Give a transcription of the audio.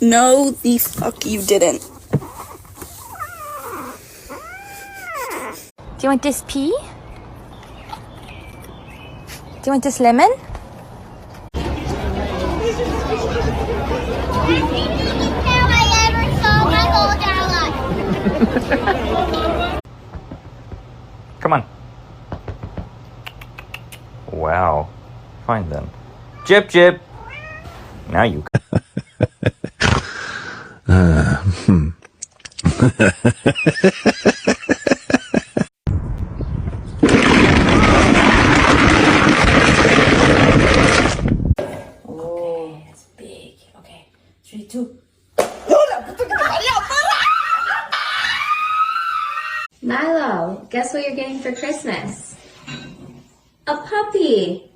No, the fuck you didn't. Do you want this pea? Do you want this lemon? Come on. Wow. Fine then. Jip, Jip. Now you. Oh, it's big. Okay, 3, 2. Milo, guess what you're getting for Christmas? A puppy.